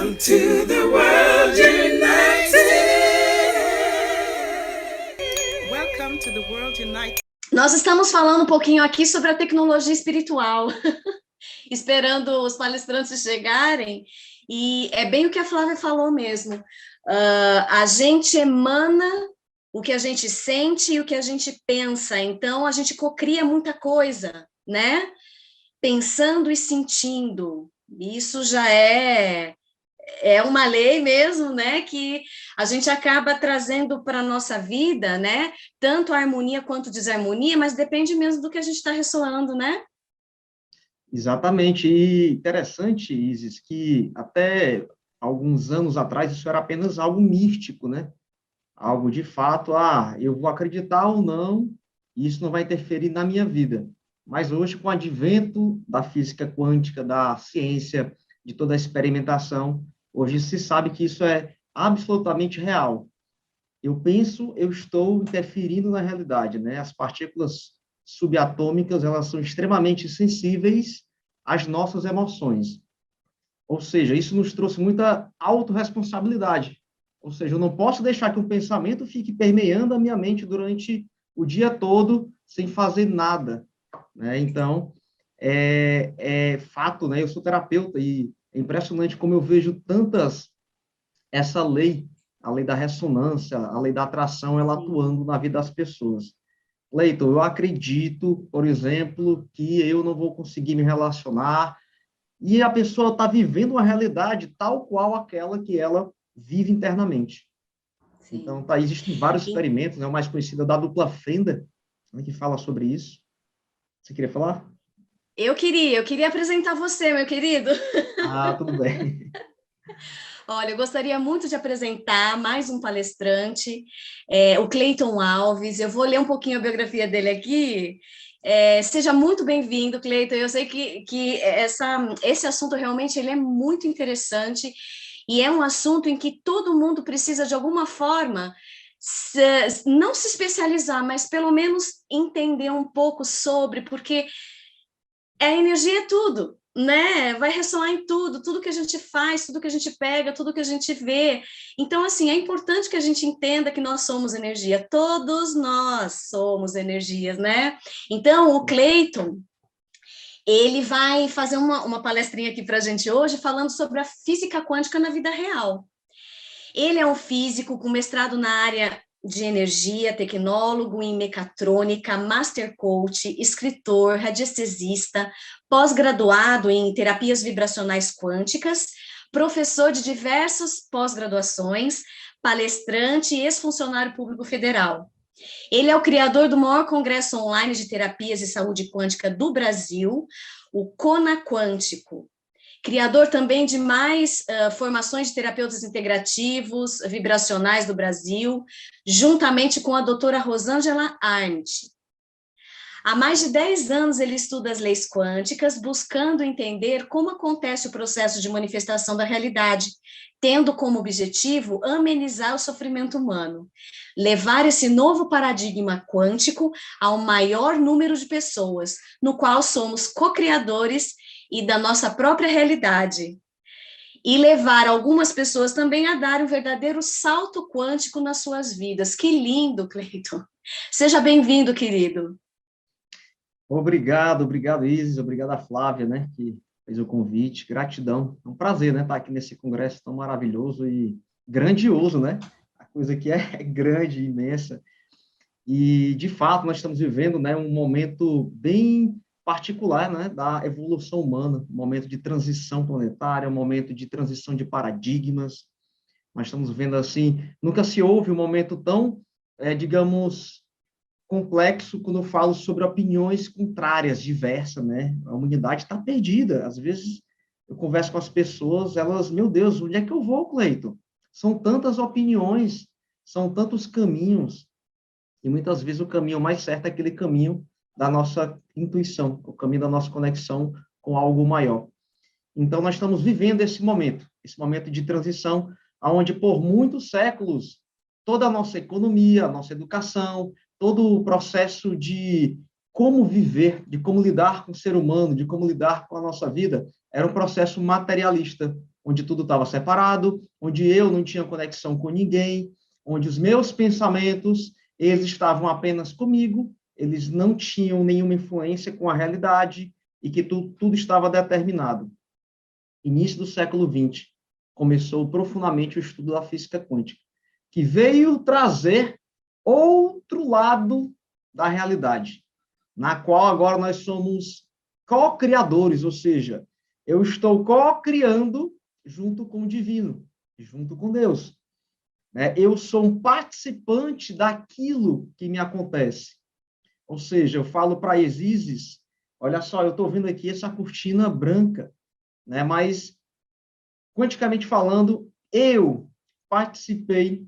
Welcome to the World United. Welcome to the World United. Nós estamos falando um pouquinho aqui sobre a tecnologia espiritual, esperando os palestrantes chegarem, e é bem o que a Flávia falou mesmo. A gente emana o que a gente sente e o que a gente pensa, então a gente cocria muita coisa, né? Pensando e sentindo. Isso já é uma lei mesmo, né, que a gente acaba trazendo para a nossa vida, né, tanto a harmonia quanto desarmonia, mas depende mesmo do que a gente está ressoando, né? Exatamente, e interessante, Isis, que até alguns anos atrás isso era apenas algo místico, né? Algo de fato, eu vou acreditar ou não, e isso não vai interferir na minha vida. Mas hoje, com o advento da física quântica, da ciência, de toda a experimentação, hoje se sabe que isso é absolutamente real. Eu penso, eu estou interferindo na realidade, né? As partículas subatômicas, elas são extremamente sensíveis às nossas emoções. Ou seja, isso nos trouxe muita autorresponsabilidade. Ou seja, eu não posso deixar que um pensamento fique permeando a minha mente durante o dia todo sem fazer nada, né? Então, é fato, né? Eu sou terapeuta e é impressionante como eu vejo essa lei, a lei da ressonância, a lei da atração, ela atuando na vida das pessoas. Cleiton, eu acredito, por exemplo, que eu não vou conseguir me relacionar e a pessoa está vivendo uma realidade tal qual aquela que ela vive internamente. Sim. Então, existem vários experimentos, né? O mais conhecido é da dupla Fender, né, que fala sobre isso. Você queria falar? Eu queria apresentar você, meu querido. Tudo bem. Olha, eu gostaria muito de apresentar mais um palestrante, o Cleiton Alves. Eu vou ler um pouquinho a biografia dele aqui. Seja muito bem-vindo, Cleiton. Eu sei que esse assunto realmente ele é muito interessante e é um assunto em que todo mundo precisa, de alguma forma, não se especializar, mas pelo menos entender um pouco sobre, porque a energia é tudo, né? Vai ressoar em tudo, tudo que a gente faz, tudo que a gente pega, tudo que a gente vê. Então, assim, é importante que a gente entenda que nós somos energia, todos nós somos energias, né? Então, o Cleiton, ele vai fazer uma palestrinha aqui para a gente hoje, falando sobre a física quântica na vida real. Ele é um físico com mestrado na área de energia, tecnólogo em mecatrônica, master coach, escritor, radiestesista, pós-graduado em terapias vibracionais quânticas, professor de diversas pós-graduações, palestrante e ex-funcionário público federal. Ele é o criador do maior congresso online de terapias e saúde quântica do Brasil, o Cona Quântico. Criador também de mais formações de terapeutas integrativos, vibracionais do Brasil, juntamente com a doutora Rosângela Arndt. Há mais de 10 anos ele estuda as leis quânticas, buscando entender como acontece o processo de manifestação da realidade, tendo como objetivo amenizar o sofrimento humano, levar esse novo paradigma quântico ao maior número de pessoas, no qual somos co-criadores e da nossa própria realidade, e levar algumas pessoas também a dar um verdadeiro salto quântico nas suas vidas. Que lindo, Cleiton. Seja bem-vindo, querido. Obrigado, Isis, obrigado a Flávia, né, que fez o convite, gratidão. É um prazer, né, estar aqui nesse congresso tão maravilhoso e grandioso, né? A coisa aqui é grande, imensa. E, de fato, nós estamos vivendo, né, um momento bem particular, né, da evolução humana, um momento de transição planetária, um momento de transição de paradigmas. Nós estamos vendo, assim, nunca se houve um momento tão, digamos, complexo quando eu falo sobre opiniões contrárias, diversas, né? A humanidade está perdida. Às vezes, eu converso com as pessoas, elas, meu Deus, onde é que eu vou, Cleiton? São tantas opiniões, são tantos caminhos, e muitas vezes o caminho mais certo é aquele caminho da nossa intuição, o caminho da nossa conexão com algo maior. Então, nós estamos vivendo esse momento de transição, onde por muitos séculos, toda a nossa economia, a nossa educação, todo o processo de como viver, de como lidar com o ser humano, de como lidar com a nossa vida, era um processo materialista, onde tudo estava separado, onde eu não tinha conexão com ninguém, onde os meus pensamentos, eles estavam apenas comigo, eles não tinham nenhuma influência com a realidade e que tudo estava determinado. Início do século XX, começou profundamente o estudo da física quântica, que veio trazer outro lado da realidade, na qual agora nós somos co-criadores, ou seja, eu estou co-criando junto com o divino, junto com Deus. Eu sou um participante daquilo que me acontece. Ou seja, eu falo para Isis, olha só, eu estou vendo aqui essa cortina branca, mas, quanticamente falando, eu participei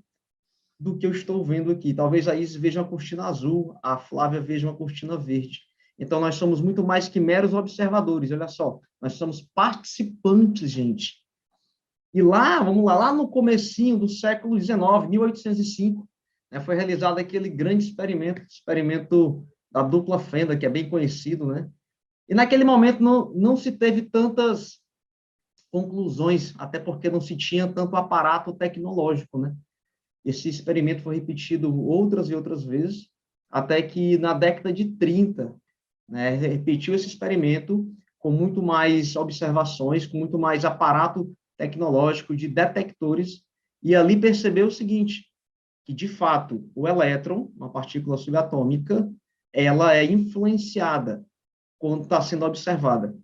do que eu estou vendo aqui. Talvez a Isis veja uma cortina azul, a Flávia veja uma cortina verde. Então, nós somos muito mais que meros observadores, olha só, nós somos participantes, gente. E lá, vamos lá no comecinho do século XIX, 1805, foi realizado aquele grande experimento da dupla fenda, que é bem conhecido, E naquele momento não se teve tantas conclusões, até porque não se tinha tanto aparato tecnológico, Esse experimento foi repetido outras e outras vezes, até que na década de 30, repetiu esse experimento com muito mais observações, com muito mais aparato tecnológico de detectores, e ali percebeu o seguinte, que, de fato, o elétron, uma partícula subatômica, ela é influenciada quando está sendo observada.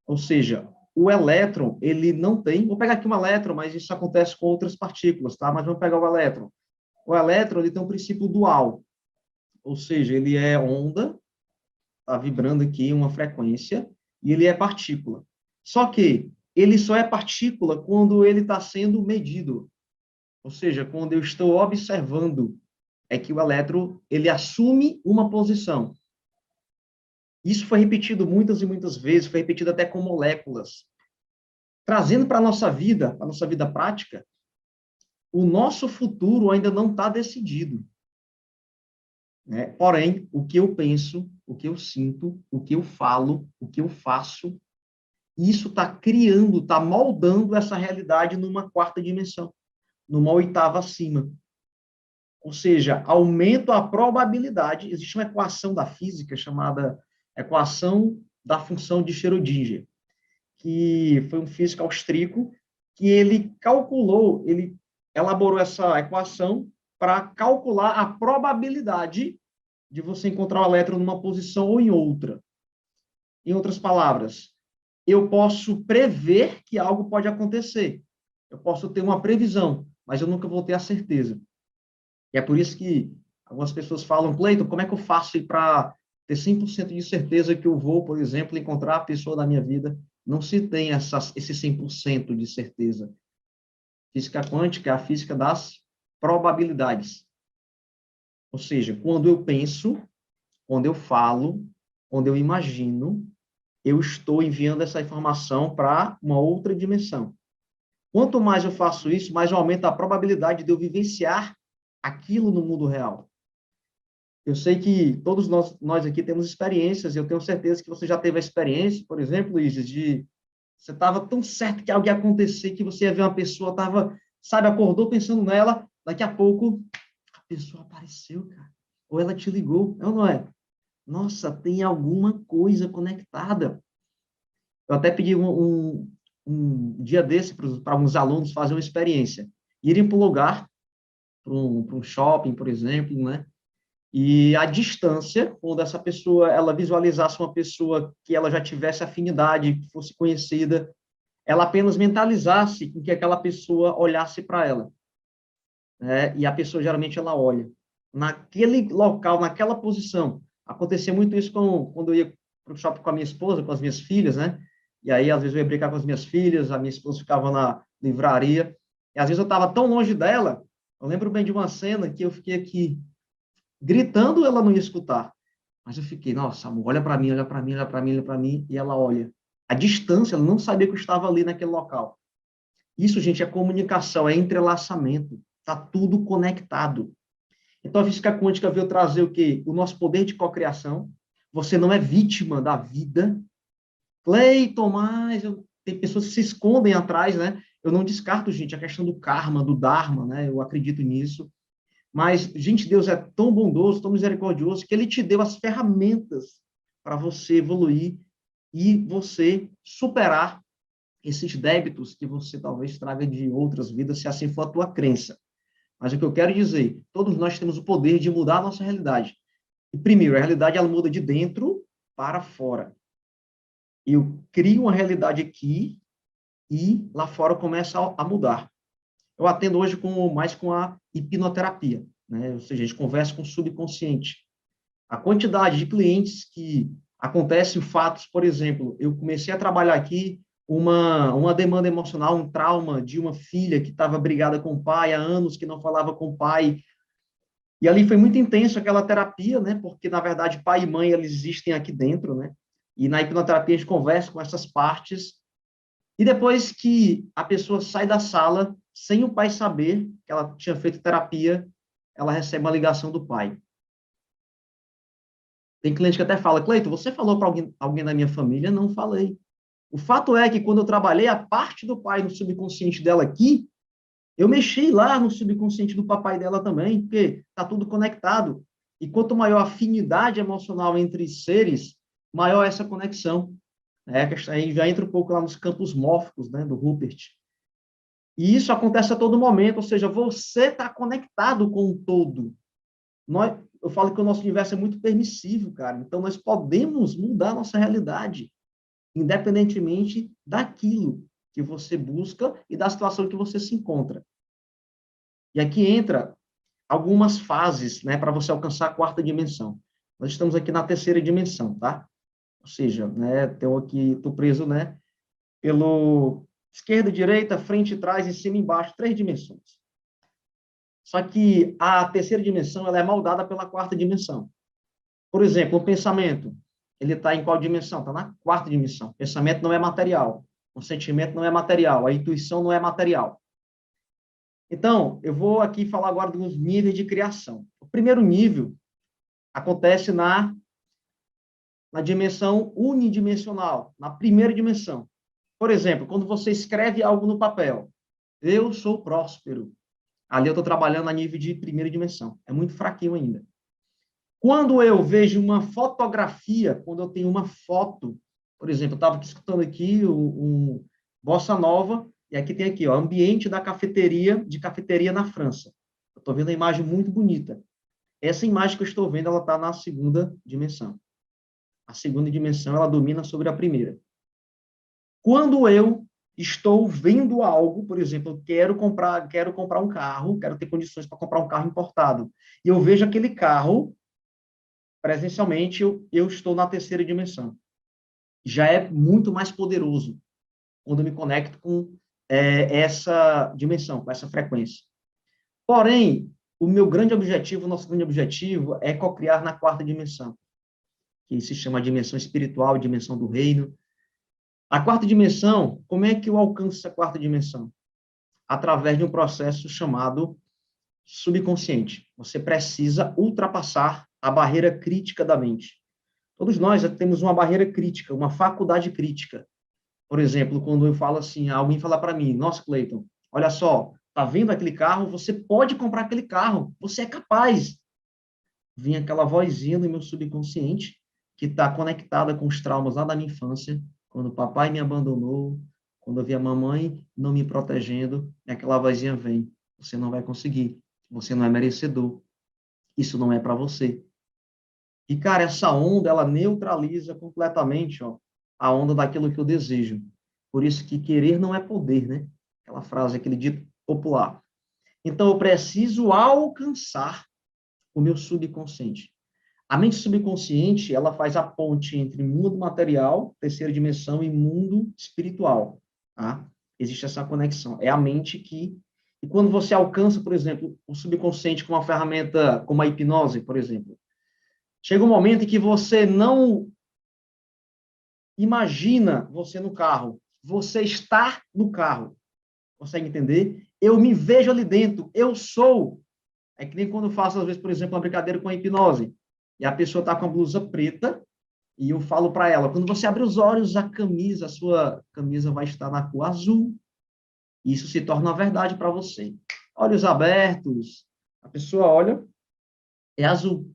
Ou seja, o elétron, ele não tem... Vou pegar aqui um elétron, mas isso acontece com outras partículas, tá? Mas vamos pegar o elétron. O elétron, ele tem um princípio dual. Ou seja, ele é onda, está vibrando aqui uma frequência, e ele é partícula. Só que ele só é partícula quando ele está sendo medido. Ou seja, quando eu estou observando, é que o elétron, ele assume uma posição. Isso foi repetido muitas e muitas vezes, foi repetido até com moléculas. Trazendo para a nossa vida prática, o nosso futuro ainda não está decidido. Porém, o que eu penso, o que eu sinto, o que eu falo, o que eu faço, isso está criando, está moldando essa realidade numa quarta dimensão, numa oitava acima. Ou seja, aumenta a probabilidade, existe uma equação da física chamada equação da função de Schrödinger, que foi um físico austríaco que ele elaborou essa equação para calcular a probabilidade de você encontrar o elétron numa posição ou em outra. Em outras palavras, eu posso prever que algo pode acontecer. Eu posso ter uma previsão, mas eu nunca vou ter a certeza. E é por isso que algumas pessoas falam, Cleiton, como é que eu faço para ter 100% de certeza que eu vou, por exemplo, encontrar a pessoa da minha vida? Não se tem esse 100% de certeza. Física quântica é a física das probabilidades. Ou seja, quando eu penso, quando eu falo, quando eu imagino, eu estou enviando essa informação para uma outra dimensão. Quanto mais eu faço isso, mais aumenta a probabilidade de eu vivenciar aquilo no mundo real. Eu sei que todos nós aqui temos experiências, e eu tenho certeza que você já teve a experiência, por exemplo, Isis, de você estava tão certo que algo ia acontecer, que você ia ver uma pessoa, acordou pensando nela, daqui a pouco a pessoa apareceu, cara. Ou ela te ligou, é ou não é? Nossa, tem alguma coisa conectada. Eu até pedi um dia desse para alguns alunos fazerem uma experiência. Irem para um lugar, para um shopping, por exemplo, E a distância, quando essa pessoa, ela visualizasse uma pessoa que ela já tivesse afinidade, que fosse conhecida, ela apenas mentalizasse com que aquela pessoa olhasse para ela. E a pessoa, geralmente, ela olha. Naquele local, naquela posição. Acontecia muito isso quando eu ia para o shopping com a minha esposa, com as minhas filhas, E aí, às vezes, eu ia brincar com as minhas filhas, a minha esposa ficava na livraria, e às vezes eu estava tão longe dela, eu lembro bem de uma cena que eu fiquei aqui, gritando, ela não ia escutar. Mas eu fiquei, nossa, amor, olha para mim, olha para mim, olha para mim, olha para mim, e ela olha. A distância, ela não sabia que eu estava ali naquele local. Isso, gente, é comunicação, é entrelaçamento. Está tudo conectado. Então, a física quântica veio trazer o quê? O nosso poder de cocriação. Você não é vítima da vida. Cleiton, mas tem pessoas que se escondem atrás, né? Eu não descarto, gente, a questão do karma, do dharma, né? Eu acredito nisso. Mas, gente, Deus é tão bondoso, tão misericordioso, que ele te deu as ferramentas para você evoluir e você superar esses débitos que você talvez traga de outras vidas, se assim for a tua crença. Mas o que eu quero dizer, todos nós temos o poder de mudar a nossa realidade. E, primeiro, a realidade ela muda de dentro para fora. Eu crio uma realidade aqui e lá fora começa a mudar. Eu atendo hoje mais com a hipnoterapia, né? Ou seja, a gente conversa com o subconsciente. A quantidade de clientes que acontecem fatos, por exemplo, eu comecei a trabalhar aqui uma demanda emocional, um trauma de uma filha que estava brigada com o pai há anos, que não falava com o pai. E ali foi muito intenso aquela terapia, né? Porque, na verdade, pai e mãe, eles existem aqui dentro, né? E na hipnoterapia a gente conversa com essas partes. E depois que a pessoa sai da sala, sem o pai saber que ela tinha feito terapia, ela recebe uma ligação do pai. Tem cliente que até fala, Cleito, você falou para alguém da minha família? Não falei. O fato é que quando eu trabalhei a parte do pai no subconsciente dela aqui, eu mexi lá no subconsciente do papai dela também, porque está tudo conectado. E quanto maior a afinidade emocional entre seres, maior essa conexão. Aí já entra um pouco lá nos campos mórficos, né, do Rupert. E isso acontece a todo momento, ou seja, você está conectado com o todo. Eu falo que o nosso universo é muito permissivo, cara. Então, nós podemos mudar a nossa realidade, independentemente daquilo que você busca e da situação que você se encontra. E aqui entra algumas fases, né, para você alcançar a quarta dimensão. Nós estamos aqui na terceira dimensão, tá? Ou seja, né, estou preso, né, pelo esquerda, direita, frente, trás, em cima e embaixo, 3 dimensões. Só que a terceira dimensão ela é moldada pela quarta dimensão. Por exemplo, o pensamento, ele está em qual dimensão? Está na quarta dimensão. O pensamento não é material. O sentimento não é material. A intuição não é material. Então, eu vou aqui falar agora dos níveis de criação. O primeiro nível acontece na dimensão unidimensional, na primeira dimensão. Por exemplo, quando você escreve algo no papel, eu sou próspero. Ali eu estou trabalhando a nível de primeira dimensão. É muito fraquinho ainda. Quando eu vejo uma fotografia, quando eu tenho uma foto, por exemplo, eu estava escutando aqui um Bossa Nova, e aqui tem aqui, ó, ambiente de cafeteria na França. Eu estou vendo a imagem muito bonita. Essa imagem que eu estou vendo, ela está na segunda dimensão. A segunda dimensão, ela domina sobre a primeira. Quando eu estou vendo algo, por exemplo, eu quero comprar um carro, quero ter condições para comprar um carro importado, e eu vejo aquele carro, presencialmente, eu estou na terceira dimensão. Já é muito mais poderoso quando eu me conecto com essa dimensão, com essa frequência. Porém, o nosso grande objetivo é cocriar na quarta dimensão, que se chama dimensão espiritual, dimensão do reino. A quarta dimensão, como é que eu alcanço essa quarta dimensão? Através de um processo chamado subconsciente. Você precisa ultrapassar a barreira crítica da mente. Todos nós temos uma barreira crítica, uma faculdade crítica. Por exemplo, quando eu falo assim, alguém fala para mim, nossa, Cleiton, olha só, tá vendo aquele carro? Você pode comprar aquele carro, você é capaz. Vem aquela vozinha no meu subconsciente que está conectada com os traumas lá da minha infância, quando o papai me abandonou, quando eu vi a mamãe não me protegendo, e aquela vozinha vem, você não vai conseguir, você não é merecedor, isso não é para você. E, cara, essa onda, ela neutraliza completamente, ó, a onda daquilo que eu desejo. Por isso que querer não é poder, né? Aquela frase, aquele dito popular. Então, eu preciso alcançar o meu subconsciente. A mente subconsciente, ela faz a ponte entre mundo material, terceira dimensão, e mundo espiritual, tá? Existe essa conexão. É a mente que... E quando você alcança, por exemplo, o subconsciente com uma ferramenta como a hipnose, por exemplo, chega um momento em que você não imagina você no carro, você está no carro. Consegue entender? Eu me vejo ali dentro, eu sou. É que nem quando eu faço, às vezes, por exemplo, uma brincadeira com a hipnose, e a pessoa está com a blusa preta, E eu falo para ela, quando você abrir os olhos, a sua camisa vai estar na cor azul. Isso se torna uma verdade para você. Olhos abertos, a pessoa olha, é azul.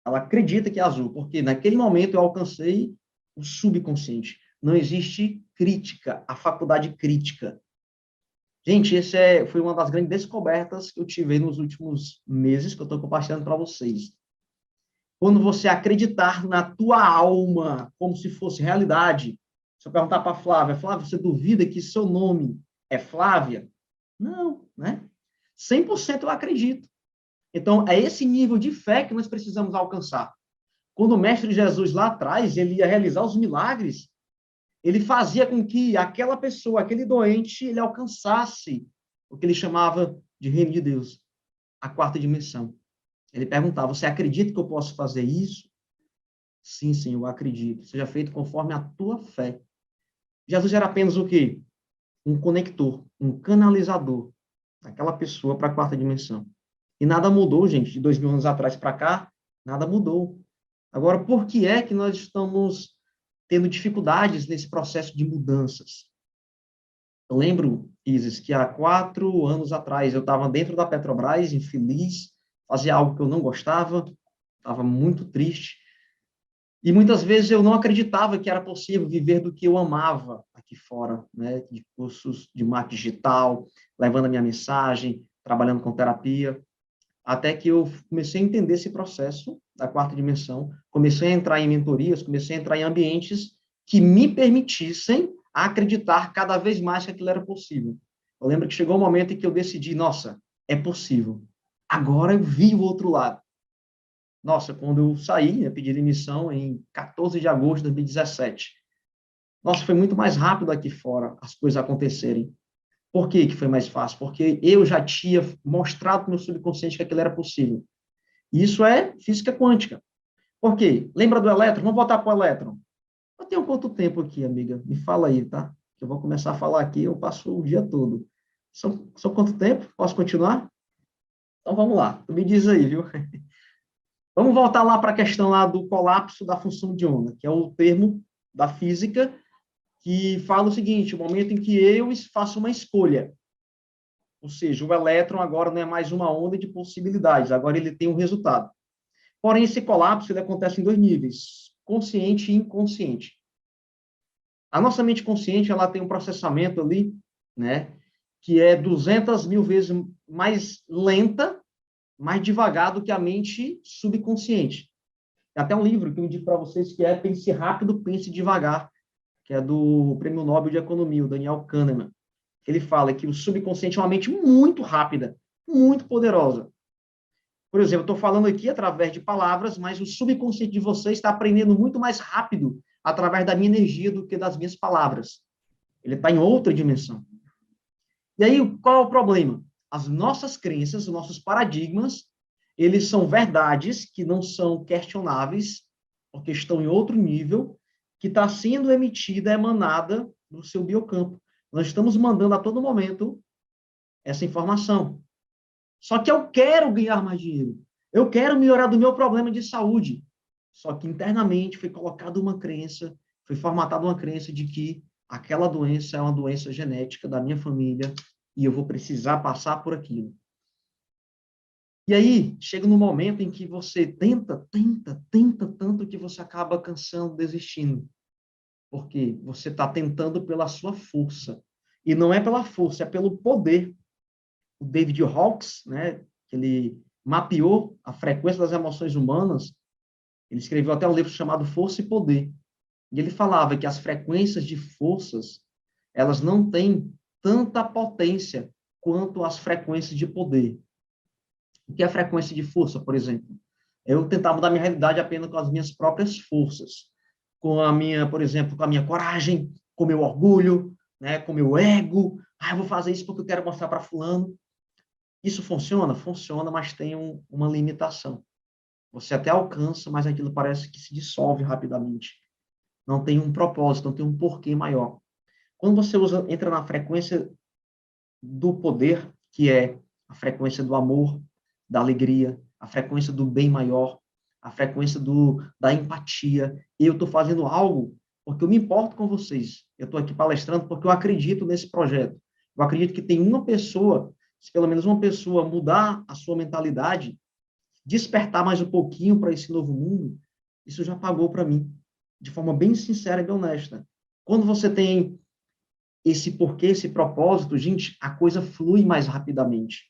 Ela acredita que é azul, porque naquele momento eu alcancei o subconsciente. Não existe crítica, a faculdade crítica. Gente, foi uma das grandes descobertas que eu tive nos últimos meses, que eu estou compartilhando para vocês. Quando você acreditar na tua alma como se fosse realidade, se eu perguntar para a Flávia, Flávia, você duvida que seu nome é Flávia? Não, né? 100% eu acredito. Então, é esse nível de fé que nós precisamos alcançar. Quando o Mestre Jesus, lá atrás, ele ia realizar os milagres, ele fazia com que aquela pessoa, aquele doente, ele alcançasse o que ele chamava de reino de Deus, a quarta dimensão. Ele perguntava, você acredita que eu posso fazer isso? Sim, sim, eu acredito. Seja feito conforme a tua fé. Jesus era apenas o quê? Um conector, um canalizador daquela pessoa para a quarta dimensão. E nada mudou, gente, de 2000 anos atrás para cá, nada mudou. Agora, por que é que nós estamos tendo dificuldades nesse processo de mudanças? Eu lembro, Isis, que há 4 anos atrás eu estava dentro da Petrobras, infeliz, fazia algo que eu não gostava, estava muito triste, e muitas vezes eu não acreditava que era possível viver do que eu amava aqui fora, né, de cursos de marketing digital, levando a minha mensagem, trabalhando com terapia, até que eu comecei a entender esse processo da quarta dimensão, comecei a entrar em mentorias, comecei a entrar em ambientes que me permitissem acreditar cada vez mais que aquilo era possível. Eu lembro que chegou um momento em que eu decidi, nossa, é possível. Agora eu vi o outro lado. Nossa, quando eu saí, eu pedi demissão em 14 de agosto de 2017. Nossa, foi muito mais rápido aqui fora as coisas acontecerem. Por que foi mais fácil? Porque eu já tinha mostrado para o meu subconsciente que aquilo era possível. Isso é física quântica. Por quê? Lembra do elétron? Vamos voltar para o elétron. Eu tenho quanto tempo aqui, amiga? Me fala aí, tá? Eu vou começar a falar aqui, eu passo o dia todo. São quanto tempo? Posso continuar? Então vamos lá. Tu me diz aí, viu? Vamos voltar lá para a questão lá do colapso da função de onda, que é o termo da física que fala o seguinte, o momento em que eu faço uma escolha. Ou seja, o elétron agora não é mais uma onda de possibilidades, agora ele tem um resultado. Porém, esse colapso ele acontece em 2 níveis, consciente e inconsciente. A nossa mente consciente ela tem um processamento ali, né, que é 200.000 vezes mais lenta, mais devagar do que a mente subconsciente. Tem até um livro que eu indico para vocês que é Pense Rápido, Pense Devagar, que é do Prêmio Nobel de Economia, o Daniel Kahneman. Ele fala que o subconsciente é uma mente muito rápida, muito poderosa. Por exemplo, eu estou falando aqui através de palavras, mas o subconsciente de vocês está aprendendo muito mais rápido através da minha energia do que das minhas palavras. Ele está em outra dimensão. E aí, qual é o problema? As nossas crenças, os nossos paradigmas, eles são verdades que não são questionáveis, porque estão em outro nível, que está sendo emitida, emanada do seu biocampo. Nós estamos mandando a todo momento essa informação. Só que eu quero ganhar mais dinheiro. Eu quero melhorar do meu problema de saúde. Só que internamente foi colocada uma crença, foi formatada uma crença de que aquela doença é uma doença genética da minha família e eu vou precisar passar por aquilo. E aí, chega no momento em que você tenta tanto que você acaba cansando, desistindo. Porque você está tentando pela sua força. E não é pela força, é pelo poder. O David Hawkes, né, que ele mapeou a frequência das emoções humanas, ele escreveu até um livro chamado Força e Poder. E ele falava que as frequências de forças, elas não têm tanta potência quanto as frequências de poder. O que é a frequência de força, por exemplo? Eu tentar mudar minha realidade apenas com as minhas próprias forças. Com a minha, por exemplo, com a minha coragem, com o meu orgulho, né, com o meu ego. Ah, eu vou fazer isso porque eu quero mostrar para fulano. Isso funciona? Funciona, mas tem uma limitação. Você até alcança, mas aquilo parece que se dissolve rapidamente. Não tem um propósito, não tem um porquê maior. Quando você entra na frequência do poder, que é a frequência do amor, da alegria, a frequência do bem maior, a frequência da empatia. Eu estou fazendo algo porque eu me importo com vocês. Eu estou aqui palestrando porque eu acredito nesse projeto. Eu acredito que tem uma pessoa, se pelo menos uma pessoa mudar a sua mentalidade, despertar mais um pouquinho para esse novo mundo, isso já pagou para mim, de forma bem sincera e bem honesta. Quando você tem esse porquê, esse propósito, gente, a coisa flui mais rapidamente.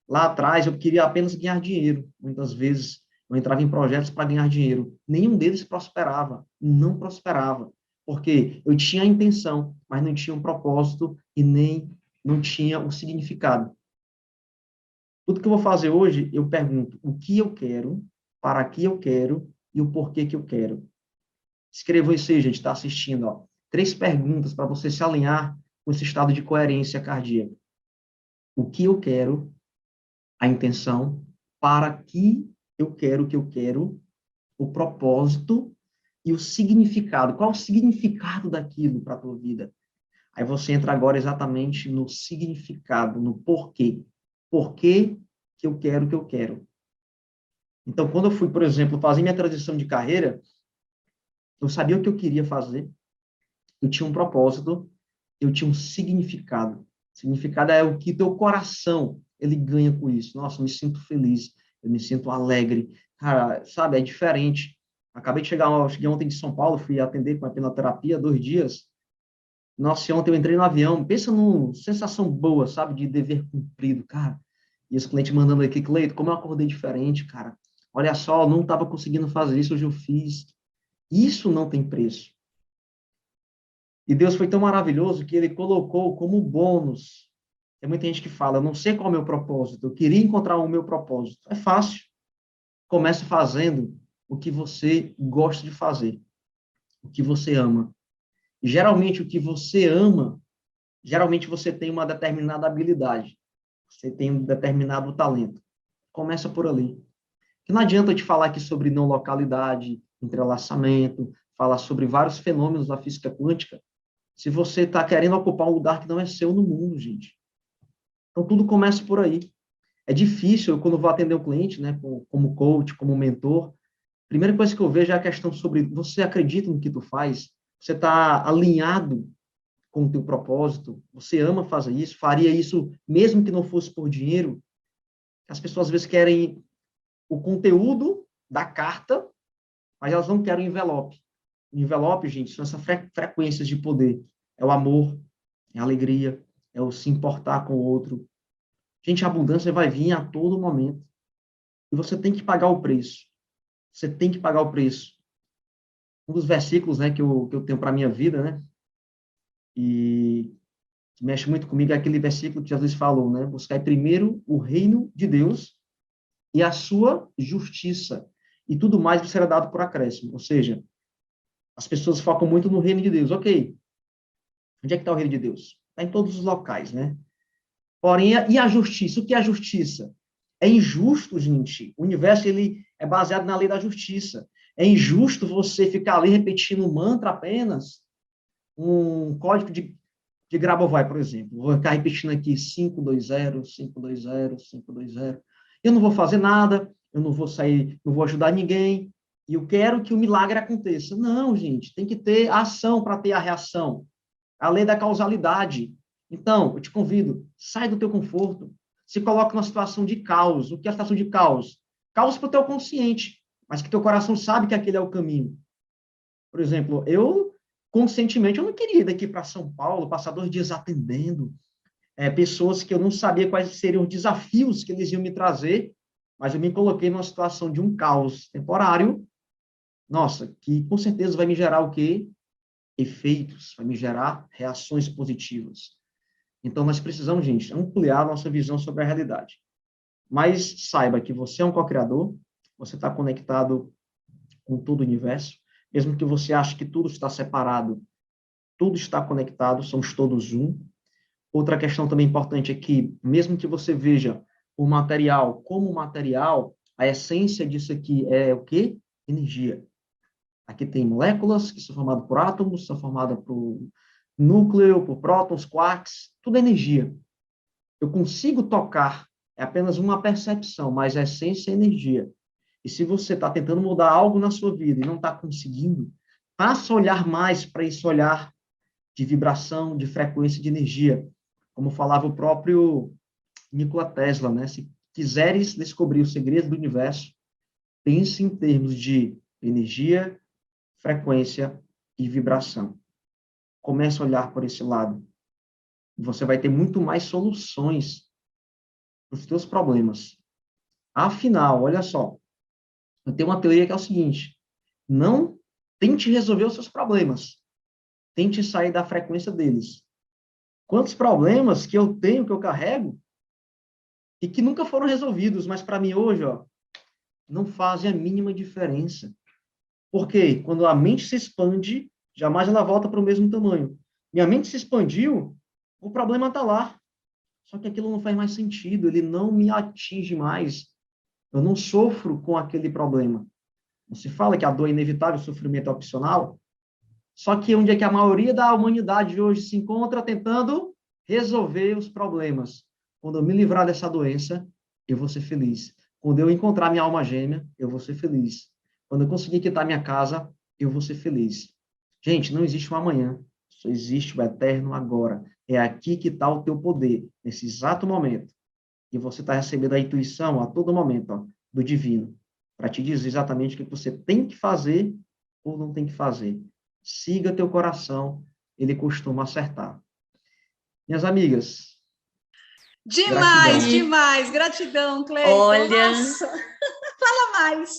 Lá atrás, eu queria apenas ganhar dinheiro. Muitas vezes, eu entrava em projetos para ganhar dinheiro. Nenhum deles prosperava. Não prosperava. Porque eu tinha a intenção, mas não tinha um propósito e nem não tinha o significado. Tudo que eu vou fazer hoje, eu pergunto o que eu quero, para que eu quero e o porquê que eu quero. Escreva isso aí, gente, está assistindo. Ó. 3 perguntas para você se alinhar com esse estado de coerência cardíaca. O que eu quero, a intenção, para que eu quero o que eu quero, o propósito e o significado. Qual o significado daquilo para a tua vida? Aí você entra agora exatamente no significado, no porquê. Por que eu quero o que eu quero? Então, quando eu fui, por exemplo, fazer minha transição de carreira, eu sabia o que eu queria fazer, eu tinha um propósito, eu tinha um significado. Significado é o que teu coração, ele ganha com isso. Nossa, eu me sinto feliz, eu me sinto alegre. Cara, sabe, é diferente. Acabei de cheguei ontem de São Paulo, fui atender com a hipnoterapia, 2 dias. Nossa, ontem eu entrei no avião, pensa numa sensação boa, sabe, de dever cumprido, cara. E esse cliente mandando aqui, Cleito, como eu acordei diferente, cara. Olha só, não estava conseguindo fazer isso, hoje eu fiz. Isso não tem preço. E Deus foi tão maravilhoso que ele colocou como bônus. Tem muita gente que fala, eu não sei qual é o meu propósito, eu queria encontrar o meu propósito. É fácil. Comece fazendo o que você gosta de fazer, o que você ama. E, geralmente, o que você ama, geralmente você tem uma determinada habilidade, você tem um determinado talento. Começa por ali. Que não adianta eu te falar aqui sobre não localidade, entrelaçamento, falar sobre vários fenômenos da física quântica, se você está querendo ocupar um lugar que não é seu no mundo, gente. Então, tudo começa por aí. É difícil, quando vou atender um cliente, né, como coach, como mentor, a primeira coisa que eu vejo é a questão sobre você acredita no que tu faz? Você está alinhado com o teu propósito? Você ama fazer isso? Faria isso mesmo que não fosse por dinheiro? As pessoas às vezes querem o conteúdo da carta, mas elas não querem o envelope. O envelope, gente, são essas frequências de poder. É o amor, é a alegria, é o se importar com o outro. Gente, a abundância vai vir a todo momento. E você tem que pagar o preço. Você tem que pagar o preço. Um dos versículos, né, que eu tenho para a minha vida, né, e que mexe muito comigo, é aquele versículo que Jesus falou, né, buscar primeiro o reino de Deus e a sua justiça, e tudo mais lhe será dado por acréscimo. Ou seja, as pessoas focam muito no reino de Deus. Ok, onde é que está o reino de Deus? Está em todos os locais, né? Porém, e a justiça? O que é a justiça? É injusto, gente. O universo ele é baseado na lei da justiça. É injusto você ficar ali repetindo um mantra apenas, um código de Grabovoi, por exemplo. Vou ficar repetindo aqui 520, 520, 520. Eu não vou fazer nada, eu não vou sair, não vou ajudar ninguém, e eu quero que o milagre aconteça. Não, gente, tem que ter ação para ter a reação. A lei da causalidade. Então, eu te convido, sai do teu conforto, se coloca numa situação de caos. O que é a situação de caos? Caos para o teu consciente, mas que teu coração sabe que aquele é o caminho. Por exemplo, conscientemente, eu não queria ir daqui para São Paulo, passar 2 dias atendendo pessoas que eu não sabia quais seriam os desafios que eles iam me trazer, mas eu me coloquei numa situação de um caos temporário, nossa, que com certeza vai me gerar o quê? Efeitos, vai me gerar reações positivas. Então, nós precisamos, gente, ampliar a nossa visão sobre a realidade. Mas saiba que você é um co-criador, você está conectado com todo o universo, mesmo que você ache que tudo está separado, tudo está conectado, somos todos um. Outra questão também importante é que, mesmo que você veja o material como material, a essência disso aqui é o quê? Energia. Aqui tem moléculas que são formadas por átomos, são formadas por núcleo, por prótons, quarks, tudo é energia. Eu consigo tocar, é apenas uma percepção, mas a essência é energia. E se você está tentando mudar algo na sua vida e não está conseguindo, passa a olhar mais para esse olhar de vibração, de frequência, de energia. Como falava o próprio Nikola Tesla, né? Se quiseres descobrir o segredo do universo, pense em termos de energia, frequência e vibração. Comece a olhar por esse lado. Você vai ter muito mais soluções para os seus problemas. Afinal, olha só, eu tenho uma teoria que é o seguinte: não tente resolver os seus problemas, tente sair da frequência deles. Quantos problemas que eu tenho, que eu carrego, e que nunca foram resolvidos, mas para mim hoje, ó, não fazem a mínima diferença. Porque quando a mente se expande, jamais ela volta para o mesmo tamanho. Minha mente se expandiu, o problema está lá. Só que aquilo não faz mais sentido, ele não me atinge mais. Eu não sofro com aquele problema. Não se fala que a dor é inevitável, o sofrimento é opcional. Só que onde é que a maioria da humanidade hoje se encontra tentando resolver os problemas. Quando eu me livrar dessa doença, eu vou ser feliz. Quando eu encontrar minha alma gêmea, eu vou ser feliz. Quando eu conseguir quitar minha casa, eu vou ser feliz. Gente, não existe um amanhã, só existe o eterno agora. É aqui que está o teu poder, nesse exato momento. E você está recebendo a intuição a todo momento, ó, do divino, para te dizer exatamente o que você tem que fazer ou não tem que fazer. Siga teu coração, ele costuma acertar. Minhas amigas, Demais, gratidão. demais. Gratidão, Cleiton. Olha, Nossa, fala mais.